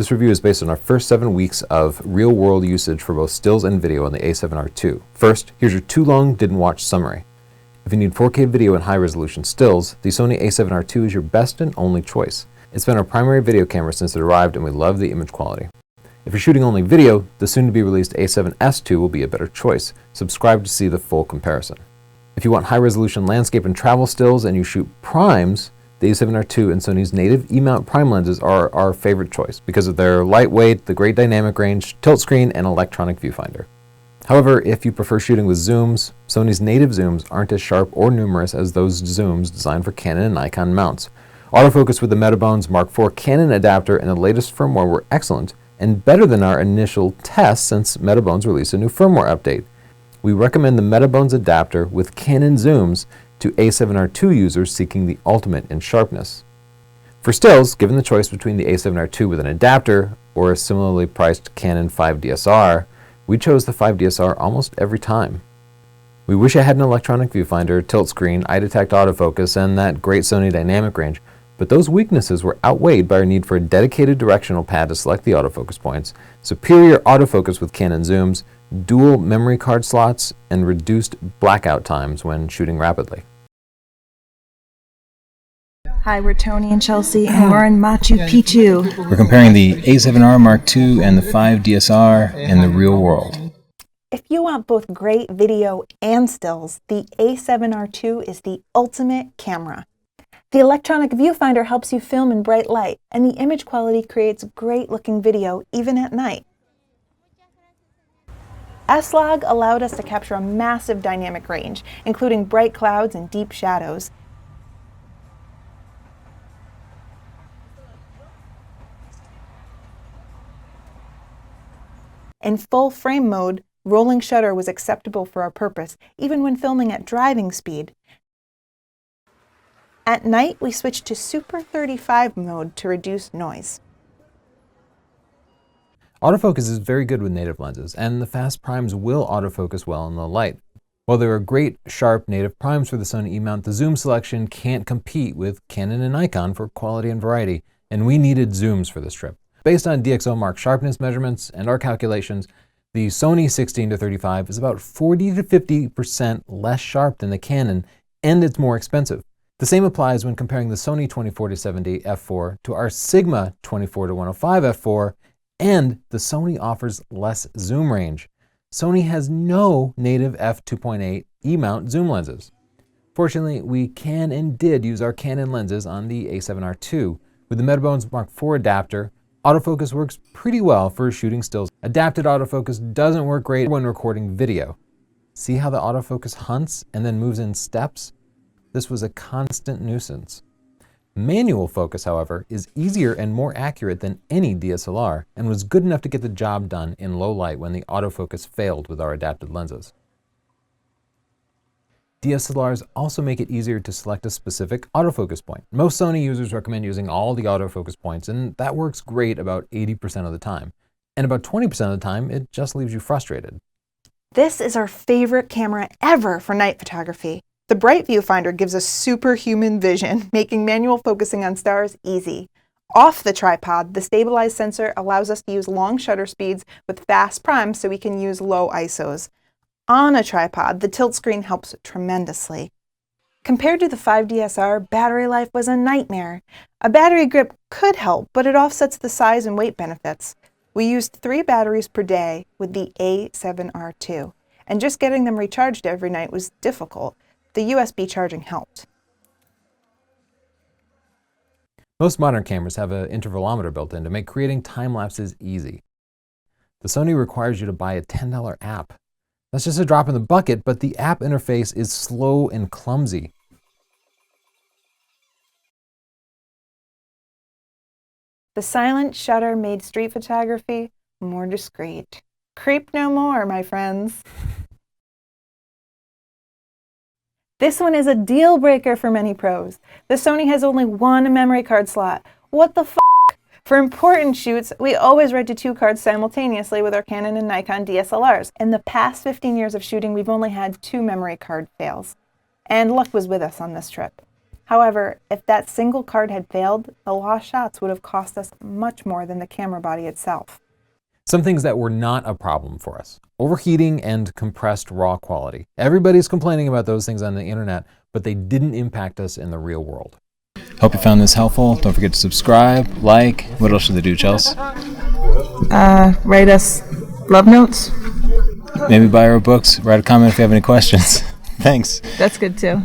This review is based on our first 7 weeks of real-world usage for both stills and video on the a7R II. First, here's your too long didn't watch summary. If you need 4K video and high-resolution stills, the Sony a7R II is your best and only choice. It's been our primary video camera since it arrived, and we love the image quality. If you're shooting only video, the soon-to-be-released a7S II will be a better choice. Subscribe to see the full comparison. If you want high-resolution landscape and travel stills and you shoot primes, the a7R II and Sony's native E-mount prime lenses are our favorite choice because of their lightweight, the great dynamic range, tilt screen, and electronic viewfinder. However, if you prefer shooting with zooms, Sony's native zooms aren't as sharp or numerous as those zooms designed for Canon and Nikon mounts. Autofocus with the Metabones Mark IV Canon adapter and the latest firmware were excellent and better than our initial tests since Metabones released a new firmware update. We recommend the Metabones adapter with Canon zooms to a7R II users seeking the ultimate in sharpness. For stills, given the choice between the a7R II with an adapter or a similarly priced Canon 5DSR, we chose the 5DSR almost every time. We wish I had an electronic viewfinder, tilt screen, eye detect autofocus, and that great Sony dynamic range, but those weaknesses were outweighed by our need for a dedicated directional pad to select the autofocus points, superior autofocus with Canon zooms, dual memory card slots, and reduced blackout times when shooting rapidly. Hi, we're Tony and Chelsea, and we're in Machu Picchu. We're comparing the a7R Mark II and the 5DSR in the real world. If you want both great video and stills, the a7R II is the ultimate camera. The electronic viewfinder helps you film in bright light, and the image quality creates great-looking video even at night. S-Log allowed us to capture a massive dynamic range, including bright clouds and deep shadows. In full frame mode, rolling shutter was acceptable for our purpose, even when filming at driving speed. At night, we switched to Super 35 mode to reduce noise. Autofocus is very good with native lenses, and the fast primes will autofocus well in low light. While there are great, sharp native primes for the Sony E-mount, the zoom selection can't compete with Canon and Nikon for quality and variety, and we needed zooms for this trip. Based on DxOMark sharpness measurements and our calculations, the Sony 16-35 is about 40 to 50% less sharp than the Canon, and it's more expensive. The same applies when comparing the Sony 24-70 f4 to our Sigma 24-105 f4, and the Sony offers less zoom range. Sony has no native f2.8 E-mount zoom lenses. Fortunately, we can and did use our Canon lenses on the a7R II. With the Metabones Mark IV adapter, autofocus works pretty well for shooting stills. Adapted autofocus doesn't work great when recording video. See how the autofocus hunts and then moves in steps? This was a constant nuisance. Manual focus, however, is easier and more accurate than any DSLR and was good enough to get the job done in low light when the autofocus failed with our adapted lenses. DSLRs also make it easier to select a specific autofocus point. Most Sony users recommend using all the autofocus points, and that works great about 80% of the time. And about 20% of the time, it just leaves you frustrated. This is our favorite camera ever for night photography. The bright viewfinder gives us superhuman vision, making manual focusing on stars easy. Off the tripod, the stabilized sensor allows us to use long shutter speeds with fast primes so we can use low ISOs. On a tripod, the tilt screen helps tremendously. Compared to the 5DSR, battery life was a nightmare. A battery grip could help, but it offsets the size and weight benefits. We used 3 batteries per day with the a7R II, and just getting them recharged every night was difficult. The USB charging helped. Most modern cameras have an intervalometer built in to make creating time lapses easy. The Sony requires you to buy a $10 app. That's just a drop in the bucket, but the app interface is slow and clumsy. The silent shutter made street photography more discreet. Creep no more, my friends. This one is a deal breaker for many pros. The Sony has only one memory card slot. What the f***? For important shoots, we always write to 2 cards simultaneously with our Canon and Nikon DSLRs. In the past 15 years of shooting, we've only had 2 memory card fails. And luck was with us on this trip. However, if that single card had failed, the lost shots would have cost us much more than the camera body itself. Some things that were not a problem for us: overheating and compressed raw quality. Everybody's complaining about those things on the internet, but they didn't impact us in the real world. Hope you found this helpful. Don't forget to subscribe, like. What else should they do, Chelsea? Write us love notes. Maybe buy our books. Write a comment if you have any questions. Thanks. That's good too.